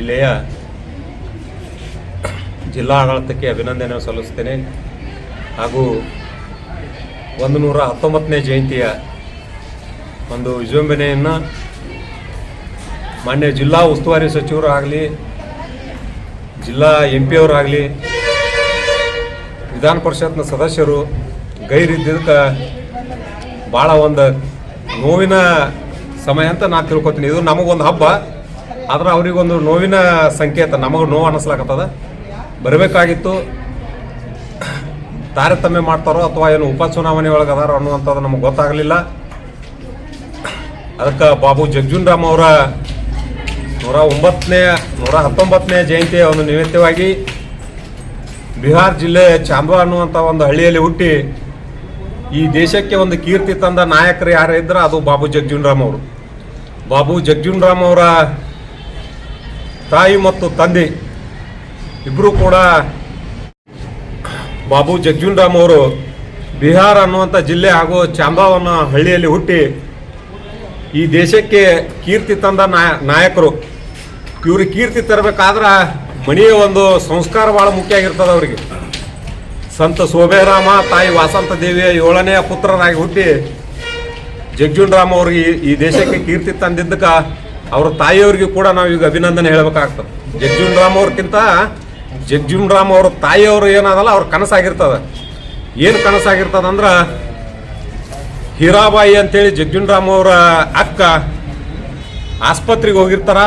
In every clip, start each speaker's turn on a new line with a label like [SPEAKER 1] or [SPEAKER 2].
[SPEAKER 1] ಜಿಲ್ಲೆಯ ಜಿಲ್ಲಾಡಳಿತಕ್ಕೆ ಅಭಿನಂದನೆ ಸಲ್ಲಿಸ್ತೇನೆ. ಹಾಗೂ 119ನೇ ಜಯಂತಿಯ ಒಂದು ವಿಜೃಂಭಣೆಯನ್ನು ಮಾನ್ಯ ಜಿಲ್ಲಾ ಉಸ್ತುವಾರಿ ಸಚಿವರು ಆಗಲಿ, ಜಿಲ್ಲಾ MP ಅವರಾಗಲಿ, ವಿಧಾನ ಪರಿಷತ್ನ ಸದಸ್ಯರು ಗೈರಿದ್ದಕ್ಕೆ ಭಾಳ ಒಂದು ನೋವಿನ ಸಮಯ ಅಂತ ನಾನು ತಿಳ್ಕೊತೀನಿ. ಇದು ನಮಗೊಂದು ಹಬ್ಬ, ಆದ್ರೆ ಅವರಿಗೊಂದು ನೋವಿನ ಸಂಕೇತ. ನಮಗೆ ನೋವು ಅನ್ನಿಸ್ಲಾಕತ್ತದ. ಬರಬೇಕಾಗಿತ್ತು, ತಾರತಮ್ಯ ಮಾಡ್ತಾರೋ ಅಥವಾ ಏನು ಉಪಚುನಾವಣೆ ಒಳಗೆ ಅದಾರೋ ಅನ್ನುವಂಥದ್ದು ನಮಗೆ ಗೊತ್ತಾಗಲಿಲ್ಲ. ಅದಕ್ಕೆ ಬಾಬು ಜಗಜೀವನ್ ರಾಮ್ ಅವರ 119ನೇ ಜಯಂತಿಯ ಒಂದು ನಿಮಿತ್ತವಾಗಿ ಬಿಹಾರ್ ಜಿಲ್ಲೆ ಚಾಂಬಾ ಅನ್ನುವಂಥ ಒಂದು ಹಳ್ಳಿಯಲ್ಲಿ ಹುಟ್ಟಿ ಈ ದೇಶಕ್ಕೆ ಒಂದು ಕೀರ್ತಿ ತಂದ ನಾಯಕರು ಯಾರು ಇದ್ರೆ ಅದು ಬಾಬು ಜಗಜೀವನ್ ರಾಮ್ ಅವರು. ಬಾಬು ಜಗಜೀವನ್ ರಾಮ್ ಅವರ ತಾಯಿ ಮತ್ತು ತಂದೆ ಇಬ್ಬರು ಕೂಡ ಬಾಬು ಜಗಜೀವನ್ ರಾಮ್ ಅವರು ಬಿಹಾರ ಅನ್ನುವಂಥ ಜಿಲ್ಲೆ ಹಾಗೂ ಚಾಂಬಾವನ್ನ ಹಳ್ಳಿಯಲ್ಲಿ ಹುಟ್ಟಿ ಈ ದೇಶಕ್ಕೆ ಕೀರ್ತಿ ತಂದ ನಾಯಕರು. ಇವ್ರಿಗೆ ಕೀರ್ತಿ ತರಬೇಕಾದ್ರೆ ಮನೆಯ ಒಂದು ಸಂಸ್ಕಾರ ಭಾಳ ಮುಖ್ಯ ಆಗಿರ್ತದೆ ಅವರಿಗೆ. ಸಂತ ಸೋಬೇರಾಮ, ತಾಯಿ ವಾಸಂತ ದೇವಿಯ 7ನೇ ಪುತ್ರರಾಗಿ ಹುಟ್ಟಿ ಜಗಜೀವನ್ ರಾಮ್ ಅವ್ರಿಗೆ ಈ ದೇಶಕ್ಕೆ ಕೀರ್ತಿ ತಂದಿದ್ದಕ್ಕೆ ಅವ್ರ ತಾಯಿಯವ್ರಿಗೆ ಕೂಡ ನಾವು ಈಗ ಅಭಿನಂದನೆ ಹೇಳಬೇಕಾಗ್ತದೆ. ಜಗಜೀವನ್ ರಾಮ್ ಅವ್ರಕ್ಕಿಂತ ಜಗಜೀವನ್ ರಾಮ್ ಅವ್ರ ತಾಯಿಯವರು ಏನಾದಲ್ಲ ಅವ್ರ ಕನಸಾಗಿರ್ತದೆ. ಏನು ಕನಸಾಗಿರ್ತದಂದ್ರೆ ಹೀರಾಬಾಯಿ ಅಂತೇಳಿ ಜಗಜೀವನ್ ರಾಮ್ ಅವರ ಅಕ್ಕ ಆಸ್ಪತ್ರೆಗೆ ಹೋಗಿರ್ತಾರ.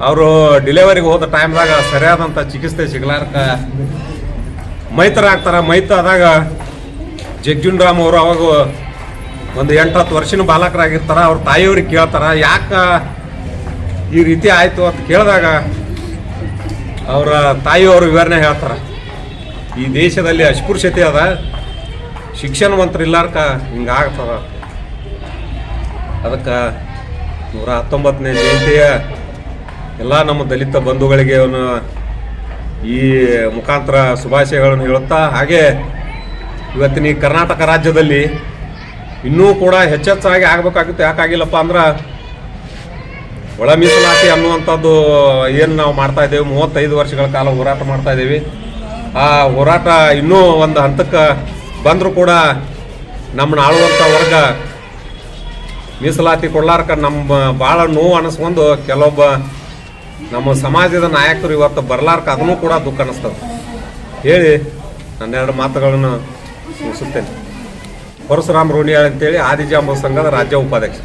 [SPEAKER 1] ಅವರು ಡೆಲಿವರಿಗೆ ಹೋದ ಟೈಮ್ದಾಗ ಸರಿಯಾದಂಥ ಚಿಕಿತ್ಸೆ ಸಿಗ್ಲಾರ್ಕ ಮೈತರಾಗ್ತಾರ. ಮೈತಾದಾಗ ಜಗಜೀವನ್ ರಾಮ್ ಅವರು ಅವಾಗ ಒಂದು 8-10 ವರ್ಷದ ಬಾಲಕರಾಗಿರ್ತಾರ. ಅವ್ರ ತಾಯಿಯವ್ರಿಗೆ ಕೇಳ್ತಾರ, ಯಾಕೆ ಈ ರೀತಿ ಆಯಿತು ಅಂತ ಕೇಳಿದಾಗ ಅವರ ತಾಯಿಯವರು ವಿವರಣೆ ಹೇಳ್ತಾರೆ. ಈ ದೇಶದಲ್ಲಿ ಅಸ್ಪೃಶ್ಯತೆ ಅದ, ಶಿಕ್ಷಣವಂತರು ಇಲ್ಲಾರ್ಕ ಹಿಂಗಾಗ್ತದ. ಅದಕ್ಕೆ 119ನೇ ಜಯಂತಿಯ ಎಲ್ಲ ನಮ್ಮ ದಲಿತ ಬಂಧುಗಳಿಗೆ ಅವನು ಈ ಮುಖಾಂತರ ಶುಭಾಶಯಗಳನ್ನು ಹೇಳುತ್ತಾ, ಹಾಗೆ ಇವತ್ತಿನ ಈ ಕರ್ನಾಟಕ ರಾಜ್ಯದಲ್ಲಿ ಇನ್ನೂ ಕೂಡ ಹೆಚ್ಚೆಚ್ಚಾಗಿ ಆಗಬೇಕಾಗಿತ್ತು. ಯಾಕಾಗಿಲ್ಲಪ್ಪ ಅಂದ್ರೆ ಒಳ ಮೀಸಲಾತಿ ಅನ್ನುವಂಥದ್ದು ಏನು ನಾವು ಮಾಡ್ತಾ ಇದ್ದೇವೆ, 35 ವರ್ಷಗಳ ಕಾಲ ಹೋರಾಟ ಮಾಡ್ತಾ ಇದ್ದೀವಿ. ಆ ಹೋರಾಟ ಇನ್ನೂ ಒಂದು ಹಂತಕ್ಕೆ ಬಂದರೂ ಕೂಡ ನಮ್ಮನ್ನ ಆಳುವಂಥ ವರ್ಗ ಮೀಸಲಾತಿ ಕೊಡ್ಲಾರ್ಕ ನಮ್ಮ ಭಾಳ ನೋವು ಅನ್ನಿಸ್ಕೊಂಡು ಕೆಲವೊಬ್ಬ ನಮ್ಮ ಸಮಾಜದ ನಾಯಕರು ಇವತ್ತು ಬರ್ಲಾರ್ಕ ಅದನ್ನು ಕೂಡ ದುಃಖ ಅನ್ನಿಸ್ತದೆ. ಹೇಳಿ ನನ್ನೆರಡು ಮಾತುಗಳನ್ನು ಮುಗಿಸುತ್ತೇನೆ. ಪರಶುರಾಮ್ ರೋಣಿಯಾಳ್ ಅಂತೇಳಿ ಆದಿಜಾಂಬ ಸಂಘದ ರಾಜ್ಯ ಉಪಾಧ್ಯಕ್ಷ.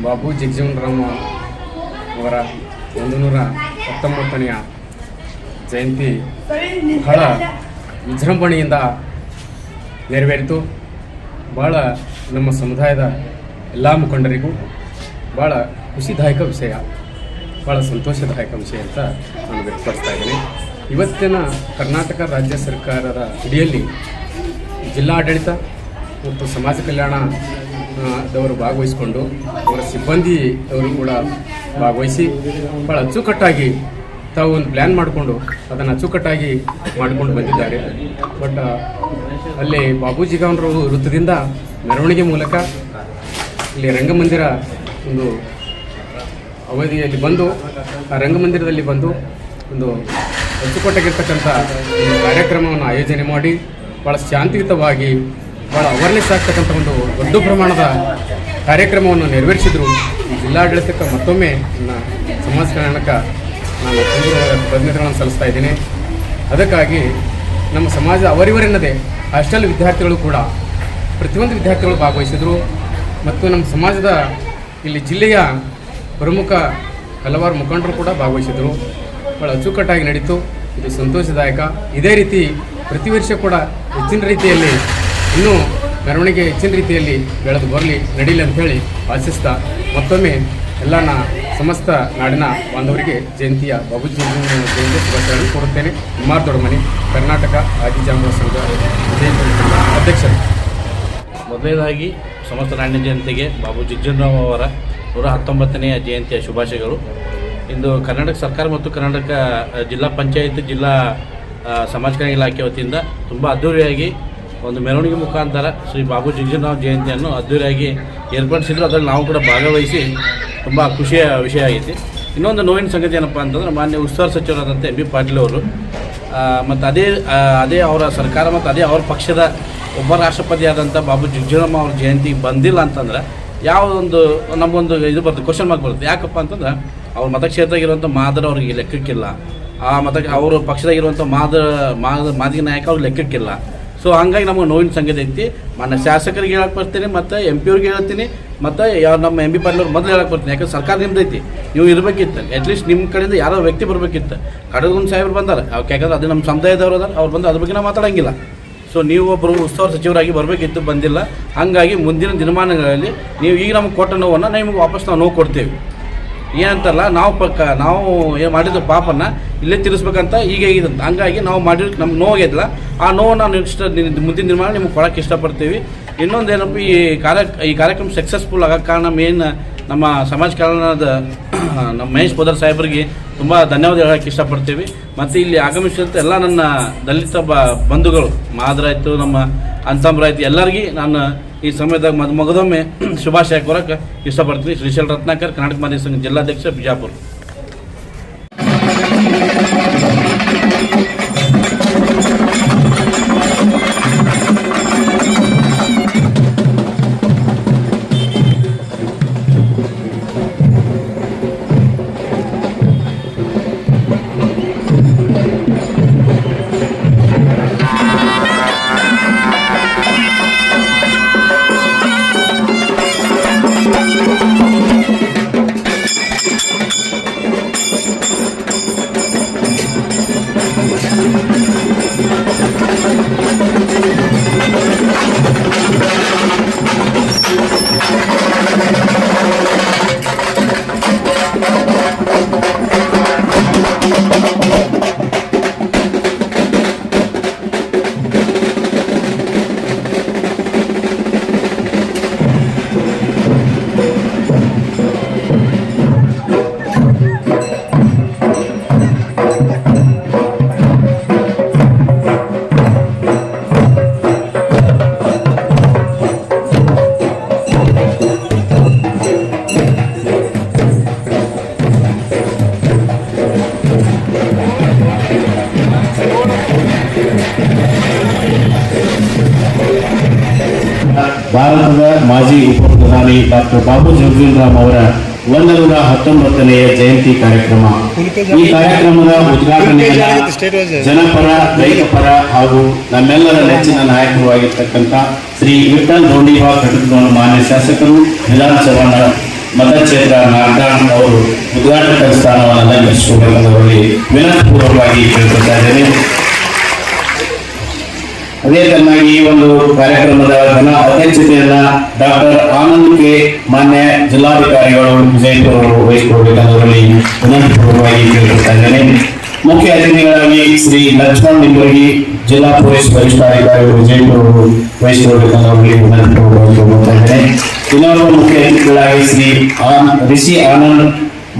[SPEAKER 2] ಬಾಬು ಜಗಜೀವನ್ ರಾಮ್ ಅವರ 119ನೆಯ ಜಯಂತಿ ಬಹಳ ವಿಜೃಂಭಣೆಯಿಂದ ನೆರವೇರಿತು. ಭಾಳ ನಮ್ಮ ಸಮುದಾಯದ ಎಲ್ಲ ಮುಖಂಡರಿಗೂ ಭಾಳ ಖುಷಿದಾಯಕ ವಿಷಯ, ಭಾಳ ಸಂತೋಷದಾಯಕ ವಿಷಯ ಅಂತ ನಾನು ವ್ಯಕ್ತಪಡಿಸ್ತಾ ಇದ್ದೀನಿ. ಇವತ್ತಿನ ಕರ್ನಾಟಕ ರಾಜ್ಯ ಸರ್ಕಾರದ ಅಡಿಯಲ್ಲಿ ಜಿಲ್ಲಾಡಳಿತ ಮತ್ತು ಸಮಾಜ ಕಲ್ಯಾಣದವರು ಭಾಗವಹಿಸಿಕೊಂಡು ಅವರ ಸಿಬ್ಬಂದಿ ಅವರು ಕೂಡ ಭಾಗವಹಿಸಿ ಭಾಳ ಅಚ್ಚುಕಟ್ಟಾಗಿ ತಾವು ಒಂದು ಪ್ಲ್ಯಾನ್ ಮಾಡಿಕೊಂಡು ಅದನ್ನು ಅಚ್ಚುಕಟ್ಟಾಗಿ ಮಾಡಿಕೊಂಡು ಬಂದಿದ್ದಾರೆ. ಬಟ್ ಅಲ್ಲಿ ಬಾಬೂಜಿ ಗೌನರು ವೃತ್ತದಿಂದ ಮೆರವಣಿಗೆ ಮೂಲಕ ಇಲ್ಲಿ ರಂಗಮಂದಿರ ಒಂದು ಅವಧಿಯಲ್ಲಿ ಬಂದು ಆ ರಂಗಮಂದಿರದಲ್ಲಿ ಬಂದು ಒಂದು ಅಚ್ಚುಕಟ್ಟಾಗಿರ್ತಕ್ಕಂಥ ಒಂದು ಕಾರ್ಯಕ್ರಮವನ್ನು ಆಯೋಜನೆ ಮಾಡಿ ಭಾಳ ಶಾಂತಿಯುತವಾಗಿ ಭಾಳ ಅವೇರ್ನೆಸ್ ಆಗ್ತಕ್ಕಂಥ ಒಂದು ದೊಡ್ಡ ಪ್ರಮಾಣದ ಕಾರ್ಯಕ್ರಮವನ್ನು ನೆರವೇರಿಸಿದರು. ಈ ಜಿಲ್ಲಾಡಳಿತಕ್ಕೆ ಮತ್ತೊಮ್ಮೆ ನನ್ನ ಸಮಾಜ ಕಲ್ಯಾಣಕ್ಕೆ ನಾನು ಧನ್ಯವಾದಗಳನ್ನು ಸಲ್ಲಿಸ್ತಾ ಇದ್ದೀನಿ. ಅದಕ್ಕಾಗಿ ನಮ್ಮ ಸಮಾಜ ಅವರಿವರೆನ್ನದೇ ಹಾಸ್ಟೆಲ್ ವಿದ್ಯಾರ್ಥಿಗಳು ಕೂಡ ಪ್ರತಿಯೊಂದು ವಿದ್ಯಾರ್ಥಿಗಳು ಭಾಗವಹಿಸಿದರು. ಮತ್ತು ನಮ್ಮ ಸಮಾಜದ ಇಲ್ಲಿ ಜಿಲ್ಲೆಯ ಪ್ರಮುಖ ಹಲವಾರು ಮುಖಂಡರು ಕೂಡ ಭಾಗವಹಿಸಿದರು. ಭಾಳ ಅಚ್ಚುಕಟ್ಟಾಗಿ ನಡೀತು. ಇದು ಸಂತೋಷದಾಯಕ. ಇದೇ ರೀತಿ ಪ್ರತಿ ವರ್ಷ ಕೂಡ ಹೆಚ್ಚಿನ ರೀತಿಯಲ್ಲಿ ಇನ್ನೂ ಮೆರವಣಿಗೆ ಹೆಚ್ಚಿನ ರೀತಿಯಲ್ಲಿ ಬೆಳೆದು ಬರಲಿ, ನಡೀಲಿ ಅಂಥೇಳಿ ಆಶಿಸ್ತಾ ಮತ್ತೊಮ್ಮೆ ಎಲ್ಲ ಸಮಸ್ತ ನಾಡಿನ ಬಾಂಧವರಿಗೆ ಜಯಂತಿಯ ಬಾಬೂಜಿ ಜಯಂತಿ ಶುಭಾಶಯಗಳನ್ನು ಕೋರುತ್ತೇನೆ. ಕುಮಾರ್ ದೊಡ್ಡಮನಿ, ಕರ್ನಾಟಕ ಆದಿಜಾಂಬ ಸಂಘ ಅಧ್ಯಕ್ಷರು.
[SPEAKER 3] ಮೊದಲನೇದಾಗಿ ಸಮಸ್ತ ನಾಡಿನ ಜನತೆಗೆ ಬಾಬು ಜಗಜೀವನ್ ರಾಮ್ ಅವರ 119ನೇ ಜಯಂತಿಯ ಶುಭಾಶಯಗಳು. ಇಂದು ಕರ್ನಾಟಕ ಸರ್ಕಾರ ಮತ್ತು ಕರ್ನಾಟಕ ಜಿಲ್ಲಾ ಪಂಚಾಯತ್ ಜಿಲ್ಲಾ ಸಮಾಜ ಕಲ್ಯಾಣ ಇಲಾಖೆ ವತಿಯಿಂದ ತುಂಬ ಅದ್ದೂರಿಯಾಗಿ ಒಂದು ಮೆರವಣಿಗೆ ಮುಖಾಂತರ ಶ್ರೀ ಬಾಬು ಜಗಜೀವನ್ ರಾಮ್ ಜಯಂತಿಯನ್ನು ಅದ್ದೂರಿಯಾಗಿ ಏರ್ಪಡಿಸಿದ್ರು. ಅದರಲ್ಲಿ ನಾವು ಕೂಡ ಭಾಗವಹಿಸಿ ತುಂಬ ಖುಷಿಯ ವಿಷಯ ಆಗೈತಿ. ಇನ್ನೊಂದು ನೋವಿನ ಸಂಗತಿ ಏನಪ್ಪ ಅಂತಂದ್ರೆ ಮಾನ್ಯ ಉಸ್ತುವಾರಿ ಸಚಿವರಾದಂಥ ಎಂ ಬಿ ಪಾಟೀಲ್ ಅವರು ಮತ್ತು ಅದೇ ಅವರ ಸರ್ಕಾರ ಮತ್ತು ಅದೇ ಅವ್ರ ಪಕ್ಷದ ಒಬ್ಬ ರಾಷ್ಟ್ರಪತಿ ಆದಂಥ ಬಾಬು ಜಗಜೀವನರಾಮ್ ಅವ್ರ ಜಯಂತಿ ಬಂದಿಲ್ಲ ಅಂತಂದ್ರೆ ಯಾವುದೊಂದು ನಮಗೊಂದು ಇದು ಬರ್ತದೆ, ಕ್ವಶನ್ ಮಾರ್ಕ್ ಬರುತ್ತೆ. ಯಾಕಪ್ಪ ಅಂತಂದ್ರೆ ಅವ್ರ ಮತಕ್ಷೇತ್ರದಾಗಿರುವಂಥ ಮಾದರ ಅವ್ರಿಗೆ ಲೆಕ್ಕಕ್ಕಿಲ್ಲ, ಆ ಅವ್ರ ಪಕ್ಷದಾಗಿರುವಂಥ ಮಾದಿಗ ನಾಯಕ ಅವ್ರಿಗೆ ಲೆಕ್ಕಕ್ಕಿಲ್ಲ. ಸೊ ಹಂಗಾಗಿ ನಮಗೆ ನೋವಿನ ಸಂಗತಿ ಐತಿ. ಮಾನ್ಯ ಶಾಸಕರಿಗೆ ಹೇಳಕ್ಕೆ ಬರ್ತೀನಿ ಮತ್ತು ಎಂ ಪಿ ಅವ್ರಿಗೆ ಹೇಳ್ತೀನಿ ಮತ್ತು ನಮ್ಮ ಎಂ ಬಿ ಪಾಟೀಲ್ ಅವ್ರು ಮೊದಲು ಹೇಳಕ್ಕೆ ಬರ್ತೀನಿ. ಯಾಕಂದ್ರೆ ಸರ್ಕಾರ ನಿಮ್ದು ಐತಿ, ನೀವು ಇರಬೇಕಿತ್ತು. ಅಟ್ಲೀಸ್ಟ್ ನಿಮ್ಮ ಕಡೆಯಿಂದ ಯಾರೋ ವ್ಯಕ್ತಿ ಬರಬೇಕಿತ್ತು. ಕಡಗನ್ ಸಾಹೇಬ್ರು ಬಂದಾರೆ, ಯಾಕಂದ್ರೆ ಅದು ನಮ್ಮ ಸಮುದಾಯದವ್ರು ಅದಾರೆ, ಅವ್ರು ಬಂದು ಅದ್ರ ಬಗ್ಗೆ ನಾವು ಮಾತಾಡೋಂಗಿಲ್ಲ. ಸೊ ನೀವು ಒಬ್ಬರು ಉಸ್ತುವಾರಿ ಸಚಿವರಾಗಿ ಬರಬೇಕಿತ್ತು, ಬಂದಿಲ್ಲ. ಹಾಗಾಗಿ ಮುಂದಿನ ದಿನಮಾನಗಳಲ್ಲಿ ನೀವು ಈಗ ನಮಗೆ ಕೊಟ್ಟ ನೋವನ್ನು ನಿಮಗೆ ವಾಪಸ್ ನಾವು ನೋವು ಕೊಡ್ತೇವೆ. ಏನಂತಲ್ಲ ನಾವು ಏನು ಮಾಡಿದ ಪಾಪನ್ನ ಇಲ್ಲೇ ತಿರ್ಸ್ಬೇಕಂತ ಈಗ ಇದಂತ. ಹಂಗಾಗಿ ನಾವು ಮಾಡಿದ್ರೆ ನಮ್ಗೆ ನೋವಾಗಿಲ್ಲ, ಆ ನೋವನ್ನು ನಾವು ಮುಂದಿನ ದಿನಮಾನ ನಿಮ್ಗೆ ಕೊಡೋಕ್ಕೆ ಇಷ್ಟಪಡ್ತೀವಿ. ಇನ್ನೊಂದು ಏನಪ್ಪ, ಈ ಕಾರ್ಯಕ್ರಮ ಸಕ್ಸಸ್ಫುಲ್ ಆಗೋಕ್ಕೆ ಕಾರಣ ಮೇನ್ ನಮ್ಮ ಸಮಾಜ ಕಲ್ಯಾಣದ ನಮ್ಮ ಮಹೇಶ್ ಪೋದರ್ ಸಾಹೇಬರಿಗೆ ತುಂಬ ಧನ್ಯವಾದ ಹೇಳೋಕ್ಕೆ ಇಷ್ಟಪಡ್ತೀವಿ. ಮತ್ತು ಇಲ್ಲಿ ಆಗಮಿಸಿದಂಥ ಎಲ್ಲ ನನ್ನ ದಲಿತ ಬಂಧುಗಳು, ಮಾದರಾಯಿತು, ನಮ್ಮ ಅಂತಂಬ್ರಾಯ್ತು, ಎಲ್ಲರಿಗೂ ನಾನು ಈ ಸಮಯದಾಗ ಮಗದೊಮ್ಮೆ ಶುಭಾಶಯ ಕೋರಕ್ಕೆ ಇಷ್ಟಪಡ್ತೀನಿ. ಶ್ರೀಶೈಲ ರತ್ನಾಕರ್, ಕರ್ನಾಟಕ ಮಾದಿಗ ಸಂಘ ಜಿಲ್ಲಾಧ್ಯಕ್ಷ, ಬಿಜಾಪುರ.
[SPEAKER 4] ಭಾರತದ ಮಾಜಿ ಉಪಪ್ರಧಾನಿ ಡಾಕ್ಟರ್ ಬಾಬು ಜಗಜೀವನರಾಮ್ ಅವರ 119ನೇ ಜಯಂತಿ ಕಾರ್ಯಕ್ರಮ. ಈ ಕಾರ್ಯಕ್ರಮದ ಉದ್ಘಾಟನೆಯನ್ನು ಜನಪರ, ರೈತಪರ ಹಾಗೂ ನಮ್ಮೆಲ್ಲರ ನೆಚ್ಚಿನ ನಾಯಕರು ಆಗಿರ್ತಕ್ಕಂಥ ಶ್ರೀ ವಿಠಲ್ ರೋಣಿಬಾ ಕಟಕದವರ ಮಾನ್ಯ ಶಾಸಕರು, ವಿಧಾನಸಭಾ ಮತಕ್ಷೇತ್ರ ನಾಗರಾಣ್ ಅವರು ಉದ್ಘಾಟಕ ಸ್ಥಾನವನ್ನು ಅಲಂಕರಿಸಿಕೊಳ್ಳುವುದರಲ್ಲಿ ವಿನಂತಿಪೂರ್ವಕವಾಗಿ ಕೇಳುತ್ತಾ ಇದ್ದೇನೆ. ಅದೇ ತರನಾಗಿ ಈ ಒಂದು ಕಾರ್ಯಕ್ರಮದ ಅಧ್ಯಕ್ಷತೆಯನ್ನ ಡಾಕ್ಟರ್ ಆನಂದ್ ಕೆ ಮಾನ್ಯ ಜಿಲ್ಲಾಧಿಕಾರಿಗಳು ವಿಜಯಪುರ ಅವರು ವಹಿಸಿಕೊಳ್ಳಬೇಕೆಂದರಲ್ಲಿ ವಿನಂತಿಪೂರ್ವಕವಾಗಿ ಕೇಳುತ್ತಾ ಇದ್ದೇನೆ. ಮುಖ್ಯ ಅತಿಥಿಗಳಾಗಿ ಶ್ರೀ ಲಕ್ಷ್ಮಣ್ ನಿಂಬರ್ಗಿ ಜಿಲ್ಲಾ ಪೊಲೀಸ್ ವರಿಷ್ಠಾಧಿಕಾರಿಗಳು ವಿಜಯಪುರ ಅವರು ವಹಿಸಿಕೊಳ್ಳಬೇಕೆಂದರಲ್ಲಿ ವಿನಂತಿಪೂರ್ವಕವಾಗಿ ಕೇಳುತ್ತಾ ಇದ್ದೇನೆ. ಇನ್ನೊಬ್ಬ ಮುಖ್ಯ ಅತಿಥಿಗಳಾಗಿ ಶ್ರೀ ರಿಷಿ ಆನಂದ್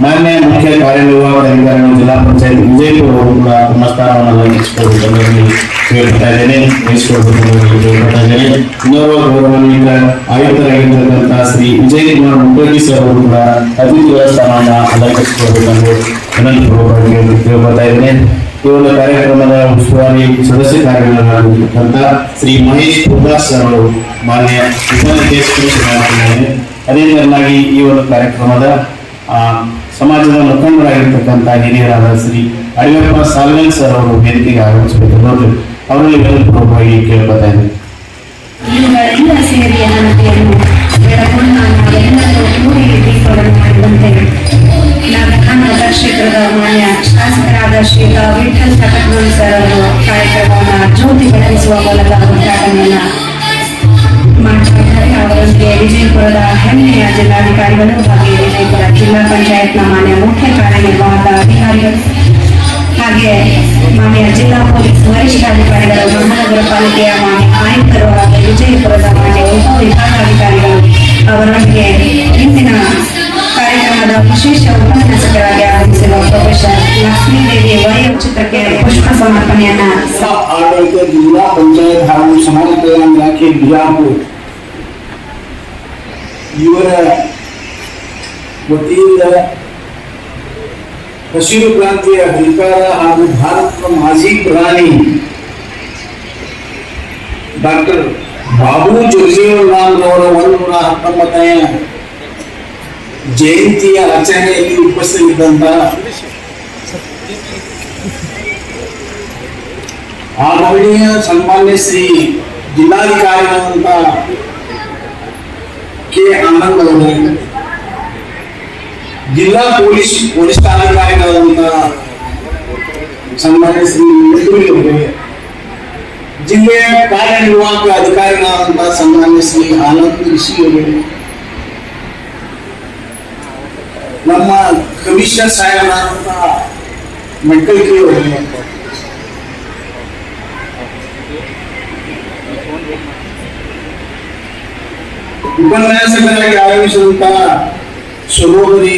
[SPEAKER 4] ಮಾನ್ಯ ಮುಖ್ಯ ಕಾರ್ಯನಿರ್ವಾಹಕ ಅಧಿಕಾರಿಗಳು ಜಿಲ್ಲಾ ಪಂಚಾಯತ್ ವಿಜಯಪುರ ಅವರು ಕೂಡ ತಮ್ಮ ಸ್ಥಾನವನ್ನು ಅಲಂಕರಿಸಿಕೊಳ್ಳಬೇಕೆಂದು ಕೇಳ್ತಾ ಇದ್ದೇನೆ, ಕೇಳ್ತಾ ಇದ್ದೇನೆ. ಇನ್ನೋರ್ವ ಗೌರವಾನ್ವಿತ ಆಯುಕ್ತರಾಗಿರ್ತಕ್ಕಂಥ ಶ್ರೀ ವಿಜಯ್ ಕುಮಾರ್ ಮುಖರ್ಜಿ ಸರ್ ಅವರು ಕೂಡ ಅತಿಥಿಗಳ ಸ್ಥಾನವನ್ನು ಅಲಂಕರಿಸಿಕೊಳ್ಳಬೇಕೆಂದು ವಿನಂತಿಪೂರ್ವಕವಾಗಿ ಕೇಳ್ಕೊಳ್ತಾ ಇದ್ದೇನೆ. ಈ ಒಂದು ಕಾರ್ಯಕ್ರಮದ ಉಸ್ತುವಾರಿ ಸದಸ್ಯ ಕಾರ್ಯನಿರ್ವಹಿಸಿರ್ತಕ್ಕಂಥ ಶ್ರೀ ಮಹೇಶ್ ಪೋದರ್ ಸರ್ ಅವರು ಮಾನ್ಯ ಉಪಾಧ್ಯಕ್ಷರು. ಅದೇ ತರನಾಗಿ ಈ ಒಂದು ಕಾರ್ಯಕ್ರಮದ ಸಮಾಜದ ಮುಖಂಡರಾಗಿರ್ತಕ್ಕಂಥ ಹಿರಿಯರಾದ ಶ್ರೀ ಅಡಿಯಪ್ಪ ಸಾಲ್ವೇಲ್ ಸರ್ ಅವರು ವೇದಿಕೆಗೆ ಆಗಮಿಸಬೇಕು ನೋಡಿ ಅವರಲ್ಲಿ ವಿನಂತಿಪೂರ್ವಕವಾಗಿ ಕೇಳ್ಕೊತಾ ಇದ್ದೇನೆ.
[SPEAKER 5] ಇವುಗಳೆಲ್ಲ ಸೇರಿ ಹಣತೆಯನ್ನು ಬೆಳಗೊಂಡು ನಾವೆಲ್ಲರೂ ಕೂಡಿ ದೀಪವನ್ನು ಮಾಡುವಂತೆ ನನ್ನ ಮತಕ್ಷೇತ್ರದ ಮಾನ್ಯ ಶಾಸಕರಾದ ಶ್ರೀ ವಿಠಲ್ ಕಟಕದವರ ಸರ್ ಅವರು ಕಾರ್ಯಕ್ರಮವನ್ನು ಜ್ಯೋತಿ ಬೆಳಗಿಸುವ ಮೂಲಕ ಉದ್ಘಾಟನೆಯನ್ನ ಮಾಡಿದ್ದಾರೆ. ಅವರೊಂದಿಗೆ ವಿಜಯಪುರದ ಹೆಮ್ಮೆಯ ಜಿಲ್ಲಾಧಿಕಾರಿಗಳು ಹಾಗೆ ವಿಜಯಪುರ ಜಿಲ್ಲಾ ಪಂಚಾಯತ್ನ ಮಾನ್ಯ ಮುಖ್ಯ ಕಾರ್ಯನಿರ್ವಾಹಕ ಅಧಿಕಾರಿಗಳು ಹಾಗೆ ಮಾನ್ಯ ಜಿಲ್ಲಾ ಪೊಲೀಸ್ ವರಿಷ್ಠಾಧಿಕಾರಿಗಳು, ಮಹಾನಗರ ಪಾಲಿಕೆಯ ಮಾನ್ಯ ಆಯುಕ್ತರು ಹಾಗೆ ವಿಜಯಪುರದ ಮಾನ್ಯ ಉಪವಿಭಾಗಾಧಿಕಾರಿಗಳು ಅವರೊಂದಿಗೆ ಇಂದಿನ ಕಾರ್ಯಕ್ರಮದ ವಿಶೇಷ ಉಪನ್ಯಾಸಕರಾಗಿ ಆಗಮಿಸಿರುವ ಪ್ರೊಫೆಸರ್ ಲಕ್ಷ್ಮೀದೇವಿ ವೈಎಂ ಚಿತ್ರಕ್ಕೆ ಪುಷ್ಪ ಸಮರ್ಪಣೆಯನ್ನ
[SPEAKER 6] ಆಡಳಿತ ಜಿಲ್ಲಾ ಪಂಚಾಯತ್ ಹಾಗೂ ಸಮಾಜ ಕಲ್ಯಾಣ ಇಲಾಖೆ ಬಿಜಾಪುರ ಇವರ ವತಿಯಿಂದ ಹಸಿರು ಕ್ರಾಂತಿಯ ಹರಿಕಾರ ಹಾಗೂ ಭಾರತದ ಮಾಜಿ ಪ್ರಧಾನಿ ಡಾಕ್ಟರ್ ಬಾಬು ಜಗಜೀವನ್ ಅವರ 119ನೇ ಜಯಂತಿಯ ಆಚರಣೆಯಲ್ಲಿ ಉಪಸ್ಥಿತರಿದ್ದಂತ ಆದರಣೀಯ ಸನ್ಮಾನ್ಯ ಶ್ರೀ ಜಿಲ್ಲಾಧಿಕಾರಿಗಳಂತ ಕೆ ಆನಂದ್ ಅವರು, ಜಿಲ್ಲಾ ಪೊಲೀಸ್ ವರಿಷ್ಠಾಧಿಕಾರಿಗಳಾದಂತ ಸನ್ಮಾನ್ಯ ಶ್ರೀ ಮೆದುಳಿ ಅವರು, ಜಿಲ್ಲೆಯ ಕಾರ್ಯನಿರ್ವಾಹಕ ಅಧಿಕಾರಿಗಳಾದಂತಹ ಸನ್ಮಾನ್ಯ ಶ್ರೀ ಆನಂದ್ ರಿಷಿ ಅವರು, ನಮ್ಮ ಕಮಿಷನರ್ ಸಾಹೇಬರಾದಂತಹ ಮೆಕ್ಕಲ್ಕಿ ಅವರು, ಉಪನ್ಯಾಸಕರಾಗಿ ಆಗಮಿಸಿದಂತಹ ಸಹೋದರಿ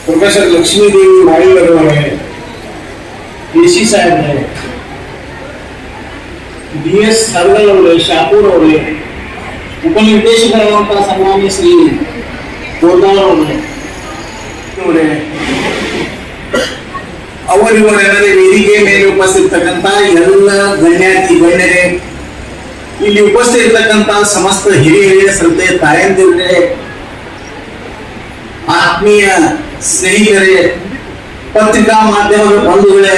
[SPEAKER 6] ಪ್ರೊಫೆಸರ್ ಲಕ್ಷ್ಮೀದೇವಿ ವಾಯುವರವರೇ, ಎಸಿ ಸಾಹೇಬ್ರೆ, DS ನರ್ಗಲ್ ಅವರೇ, ಶಾಪೂರ್ ಅವರೇ, ಉಪನಿರ್ದೇಶಕರಾದಂತಹ ಸನ್ಮಾನ್ಯ ಶ್ರೀ ಗೋದಾರ್ ಅವರೇ, ಅವರಿವರೆಲ್ಲರ ವೇದಿಕೆ ಮೇಲೆ ಉಪಸ್ಥಿತಕ್ಕಂತ ಎಲ್ಲ ಗಣ್ಯಾತಿ ಗಣ್ಯರೇ, ಇಲ್ಲಿ ಉಪಸ್ಥಿತಕ್ಕಂತ ಸಮಸ್ತ ಹಿರಿಯರೇ, ಶ್ರದ್ಧೆ ತಾಯಂದಿರೇ, ಆತ್ಮೀಯ ಸ್ನೇಹಿತರೇ, ಪತ್ರಿಕಾ ಮಾಧ್ಯಮದ ಬಂಧುಗಳೇ,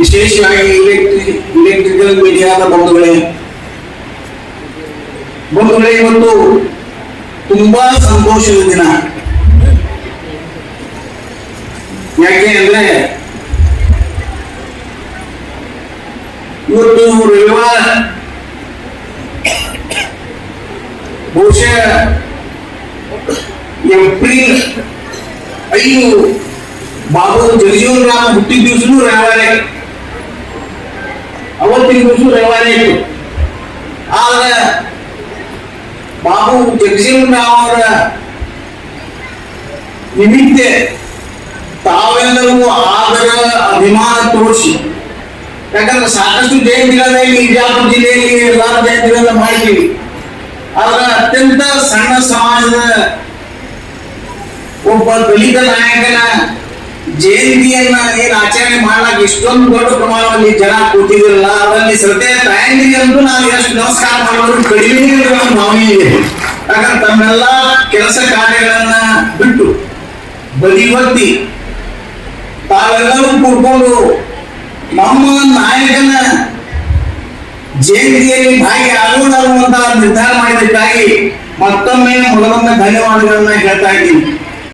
[SPEAKER 6] ವಿಶೇಷವಾಗಿ ಇಲೆಕ್ಟ್ರಿಕಲ್ ಮೀಡಿಯಾದ ಬಂಧುಗಳೇ, ಇವತ್ತು ತುಂಬಾ ಸಂತೋಷದ ದಿನ. ಯಾಕೆ ಅಂದ್ರೆ ಇವತ್ತು ರವಿವಾರ, ಬಹುಶಃ ಏಪ್ರಿಲ್ 5 ಬಾಬು ಜಗಜೀವನ್ ರಾಮ್ ಹುಟ್ಟಿದ ದಿವಸನೂ ರವಿವಾರ, ಅವತ್ತಿನ ದಿವಸ ರವಿವಾರ ಇತ್ತು. ಆದ್ರೆ ಬಾಬು ಜಗಜೀವನ್ ರಾಮ್ ಅವರ ನಿಮಿತ್ತ ತಾವೆಲ್ಲರೂ ಆದರ ಅಭಿಮಾನ ತೋರಿಸಿ, ಯಾಕಂದ್ರೆ ಸಾಕಷ್ಟು ಜಯಂತಿಗಳನ್ನ ಇಲ್ಲಿ ವಿಜಯಪುರ ಜಿಲ್ಲೆಯಲ್ಲಿ ಎಲ್ಲಾರು ಜಯಂತಿಗಳನ್ನ ಮಾಡ್ತೀವಿ. ಆದ್ರೆ ಅತ್ಯಂತ ಸಣ್ಣ ಸಮಾಜದ ಒಬ್ಬ ದಲಿತ ನಾಯಕನ ಜಯಂತಿಯನ್ನ ಏನ್ ಆಚರಣೆ ಮಾಡ್ಲಾಕ ಇಷ್ಟೊಂದು ದೊಡ್ಡ ಪ್ರಮಾಣದಲ್ಲಿ ಜನ ಕೂತಿದಿರಲ್ಲ, ಅದರಲ್ಲಿ ಶ್ರದ್ಧೆ ತಾಯಂದಿರಿಗಂತೂ ನಾವು ಎಷ್ಟು ನಮಸ್ಕಾರ ಮಾಡೋದು ಕಡಿಮೆ ಭಾವನೆ ಇದೆ. ಯಾಕಂದ್ರೆ ತಮ್ಮೆಲ್ಲ ಕೆಲಸ ಕಾರ್ಯಗಳನ್ನ ಬಿಟ್ಟು ಬದಿವತ್ತಿ ತಾವೆಲ್ಲರೂ ಕೂತ್ಕೊಂಡು ನಮ್ಮ ನಾಯಕನ ಜಯಂತಿಯಲ್ಲಿ ಭಾಗಿಯಾಗೋಣ ಅನ್ನುವಂತಹ ನಿರ್ಧಾರ ಮಾಡಿದ್ದಕ್ಕಾಗಿ ಮತ್ತೊಮ್ಮೆ ಧನ್ಯವಾದಗಳನ್ನ ಹೇಳ್ತಾ ಇದ್ದೀನಿ.